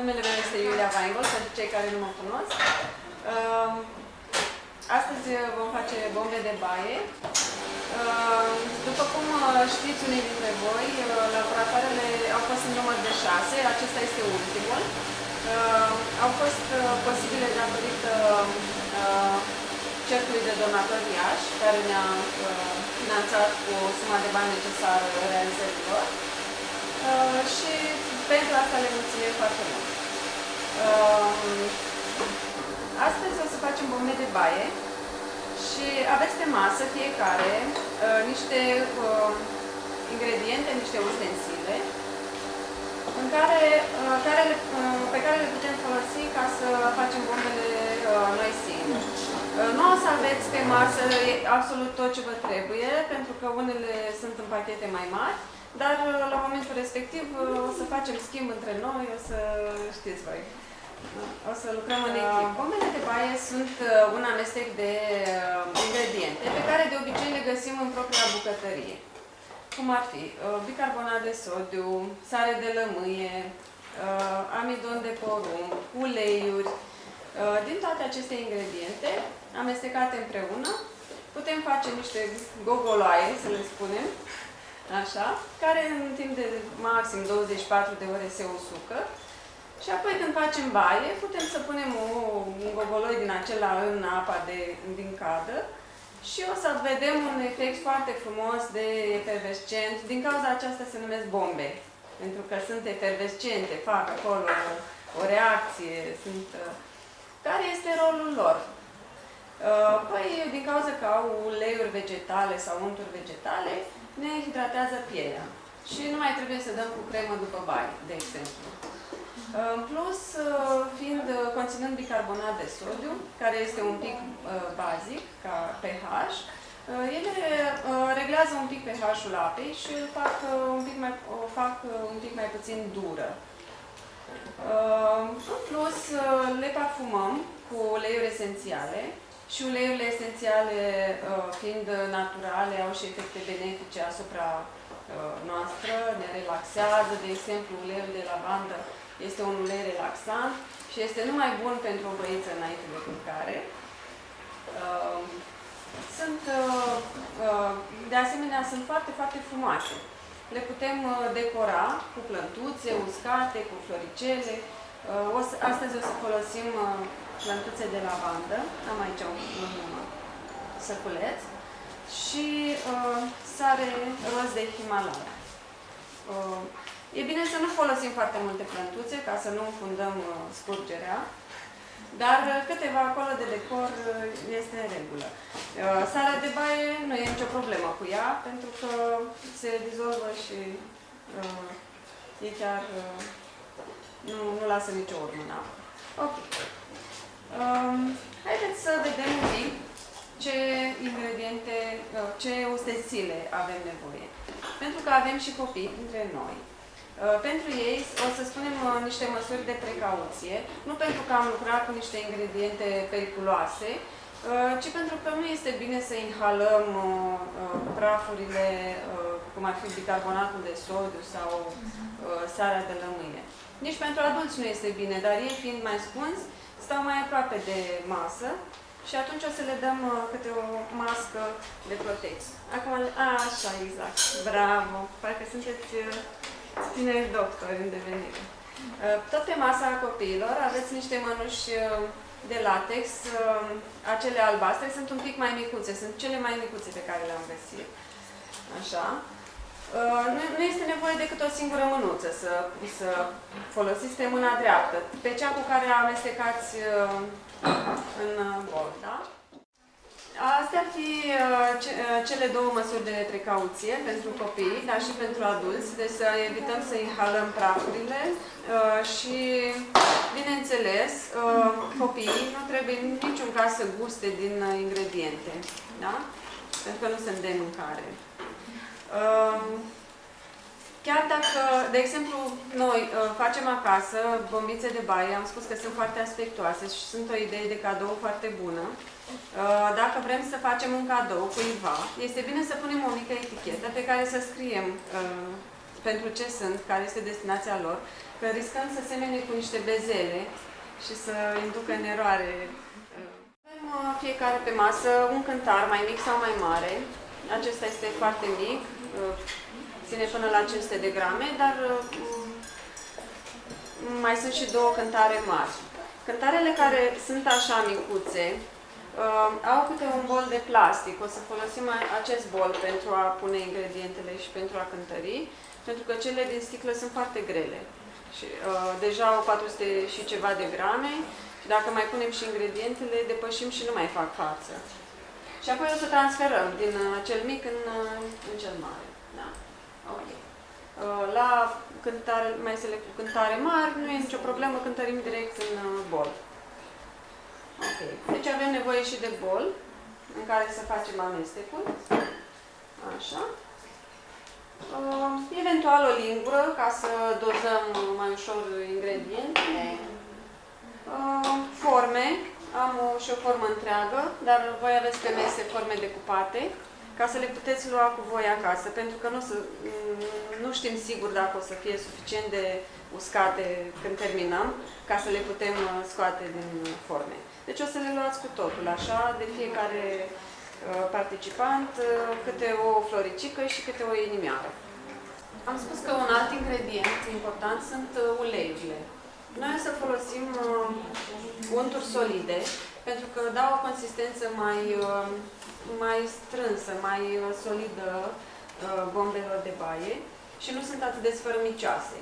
Numele meu este Iulia Weingol, pentru cei care nu mă cunosc. Astăzi vom face bombe de baie. După cum știți unii dintre voi, laboratoarele au fost în număr de 6, acesta este ultimul. Au fost posibile datorită Cercului de Donatori Iași, care ne-a finanțat cu suma de bani necesară realizărilor. Și pentru asta le mulțumim foarte mult. Astăzi o să facem bombe de baie și aveți pe masă fiecare niște ingrediente, niște ustensile pe care le putem folosi ca să facem bombele noi singuri. Nu o să aveți pe masă absolut tot ce vă trebuie, pentru că unele sunt în pachete mai mari, dar la momentul respectiv o să facem schimb între noi, o să știți voi. O să lucrăm în echipă. Bombele de baie sunt un amestec de ingrediente pe care de obicei le găsim în propria bucătărie. Cum ar fi bicarbonat de sodiu, sare de lămâie, amidon de porumb, uleiuri. Din toate aceste ingrediente amestecate împreună putem face niște gogoloaie, să le spunem, așa, care în timp de maxim 24 de ore se usucă. Și apoi când facem baie, putem să punem un gogoloi din acela în apa din cadă și o să vedem un efect foarte frumos de efervescent. Din cauza aceasta se numesc bombe, pentru că sunt efervescente, fac acolo o reacție, care este rolul lor? Păi, din cauza că au uleiuri vegetale sau unturi vegetale, ne hidratează pielea. Și nu mai trebuie să dăm cu cremă după baie, de exemplu. În plus, conținând bicarbonat de sodiu, care este un pic bazic, ca pH, ele reglează un pic pH-ul apei și o fac un pic mai puțin dură. În plus, le parfumăm cu uleiuri esențiale și uleiurile esențiale, fiind naturale, au și efecte benefice asupra noastră, ne relaxează. De exemplu, uleiul de lavandă este un ulei relaxant și este numai bun pentru o băiță înainte de culcare. De asemenea, sunt foarte, foarte frumoase. Le putem decora cu plântuțe uscate, cu floricele. Astăzi o să folosim plântuțe de lavandă. Am aici un săculeț. Și sare roz de Himalaya. E bine să nu folosim foarte multe plântuțe, ca să nu înfundăm scurgerea, dar câteva acolo de decor este în regulă. Sarea de baie nu e nicio problemă cu ea, pentru că se dizolvă și e chiar nu lasă nicio urmă în apă. Ok. Haideți să vedem un pic ce ingrediente, ce ustensile avem nevoie. Pentru că avem și copii dintre noi. Pentru ei o să spunem niște măsuri de precauție, nu pentru că am lucrat cu niște ingrediente periculoase, ci pentru că nu este bine să inhalăm prafurile, cum ar fi bicarbonatul de sodiu sau sarea de lămâie. Nici pentru adulți nu este bine, dar ei, fiind mai scunzi, stau mai aproape de masă și atunci o să le dăm câte o mască de protecție. Acum, așa, exact. Bravo! Parcă sunteți tineri doctori în devenire. Tot pe masa copiilor aveți niște mănuși de latex, acele albastre sunt un pic mai micuțe, sunt cele mai micuțe pe care le-am găsit. Așa. Nu este nevoie decât o singură mânuță să folosiți pe mâna dreaptă, pe cea cu care amestecați în bol, da? Astea ar fi cele două măsuri de precauție pentru copii, dar și pentru adulți, deci să evităm să inhalăm prafurile și, bineînțeles, copiii nu trebuie în niciun caz să guste din ingrediente, da? Pentru că nu sunt de mâncare. Chiar dacă, de exemplu, noi facem acasă bombițe de baie, am spus că sunt foarte aspectoase și sunt o idee de cadou foarte bună. Dacă vrem să facem un cadou cuiva, este bine să punem o mică etichetă pe care să scriem pentru ce sunt, care este destinația lor, că riscăm să semene cu niște bezele și să inducă în eroare. Avem fiecare pe masă un cântar mai mic sau mai mare. Acesta este foarte mic, ține până la 500 de grame, dar mai sunt și două cântare mari. Cântarele care sunt așa micuțe au câte un bol de plastic. O să folosim acest bol pentru a pune ingredientele și pentru a cântări, pentru că cele din sticlă sunt foarte grele. Și, deja au 400 și ceva de grame și dacă mai punem și ingredientele, depășim și nu mai fac față. Și apoi o să transferăm din cel mic în cel mare. Da? Ok. La mesele cu cântare mari nu e nicio problemă, cântărim direct în bol. Ok. Deci avem nevoie și de bol în care să facem amestecul. Așa. Eventual o lingură ca să dozăm mai ușor ingredientele. Forme. Am și o formă întreagă, dar voi aveți pe mese forme decupate ca să le puteți lua cu voi acasă, pentru că nu știm sigur dacă o să fie suficient de uscate când terminăm, ca să le putem scoate din forme. Deci o să le luați cu totul, așa, de fiecare participant, câte o floricică și câte o inimioară. Am spus că un alt ingredient important sunt uleiurile. Noi o să folosim unturi solide, pentru că dau o consistență mai strânsă, mai solidă bombelor de baie și nu sunt atât de sfărâmicioase.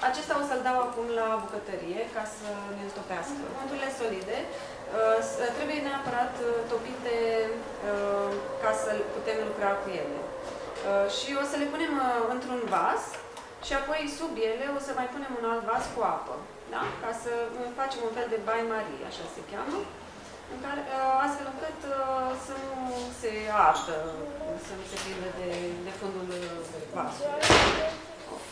Acesta o să-l dau acum la bucătărie ca să ne întopească. Unturile solide trebuie neapărat topite ca să putem lucra cu ele. Și o să le punem într-un vas și apoi sub ele o să mai punem un alt vas cu apă. Da? Ca să facem un fel de bain marie, așa se cheamă, în care, astfel încât să nu se ardă, să nu se prindă de fundul vasului. Ok?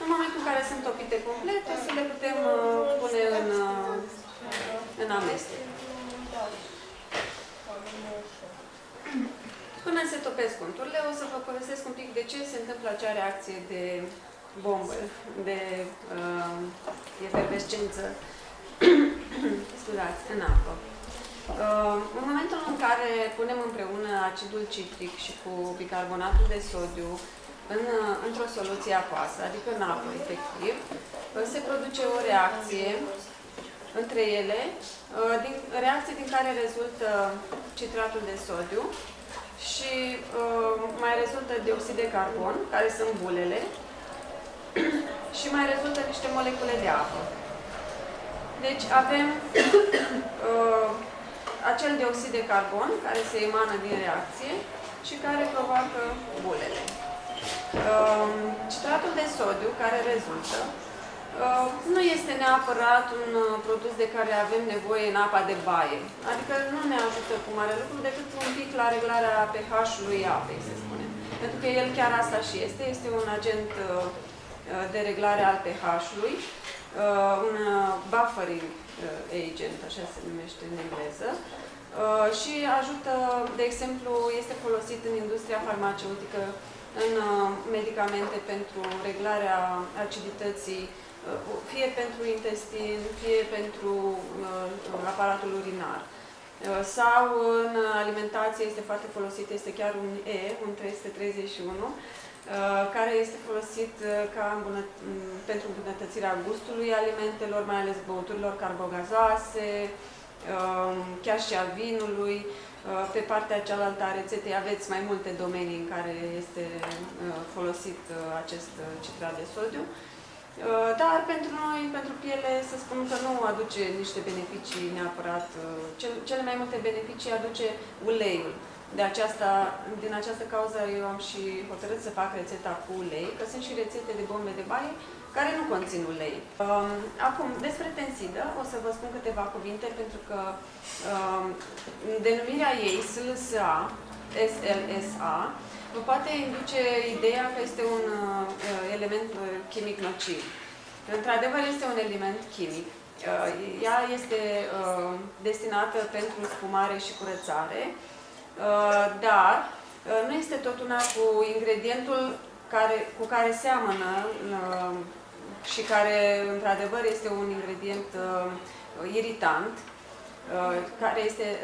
În momentul în care sunt topite complete, să le putem pune în amestec. Până se topesc unturile, o să vă povestesc un pic de ce se întâmplă acea reacție de bombă, de efervescență scuzați, în apă. În momentul în care punem împreună acidul citric și cu bicarbonatul de sodiu într-o soluție aquoasă, adică în apă, efectiv, se produce o reacție între ele, reacție din care rezultă citratul de sodiu și mai rezultă dioxid de carbon, care sunt bulele, și mai rezultă niște molecule de apă. Deci avem acel dioxid de carbon care se emană din reacție și care provoacă bulele. Citratul de sodiu care rezultă nu este neapărat un produs de care avem nevoie în apa de baie. Adică nu ne ajută cu mare lucru decât un pic la reglarea pH-ului apei, să spunem. Pentru că el chiar asta și este. Este un agent de reglare al pH-ului, un buffering agent, așa se numește în engleză, și ajută, de exemplu, este folosit în industria farmaceutică, în medicamente pentru reglarea acidității, fie pentru intestin, fie pentru aparatul urinar. Sau în alimentație este foarte folosit, este chiar un un 331, care este folosit pentru îmbunătățirea gustului alimentelor, mai ales băuturilor carbogazoase, chiar și a vinului. Pe partea cealaltă a rețetei aveți mai multe domenii în care este folosit acest citrat de sodiu. Dar pentru noi, pentru piele, să spun că nu aduce niște beneficii neapărat. Cele mai multe beneficii aduce uleiul. Din această cauză eu am și hotărât să fac rețeta cu ulei, că sunt și rețete de bombe de baie care nu conțin ulei. Acum, despre tensidă, o să vă spun câteva cuvinte, pentru că denumirea ei, SLSA, SLSA, vă poate induce ideea că este un element chimic nociv. Într-adevăr, este un element chimic. Ea este destinată pentru spumare și curățare, dar nu este tot una cu ingredientul cu care seamănă și care, într-adevăr, este un ingredient iritant, care este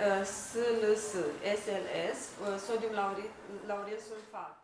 SLS, sodium lauril sulfat.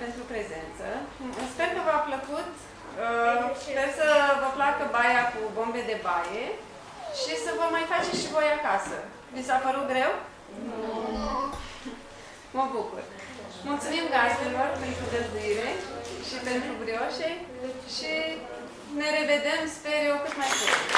pentru prezență. Sper că v-a plăcut. Sper să vă placă baia cu bombe de baie și să vă mai faceți și voi acasă. Vi s-a părut greu? Nu. Mă bucur. Mulțumim gazdelor pentru găzduire și pentru brioșe și ne revedem, sper eu, cât mai curând.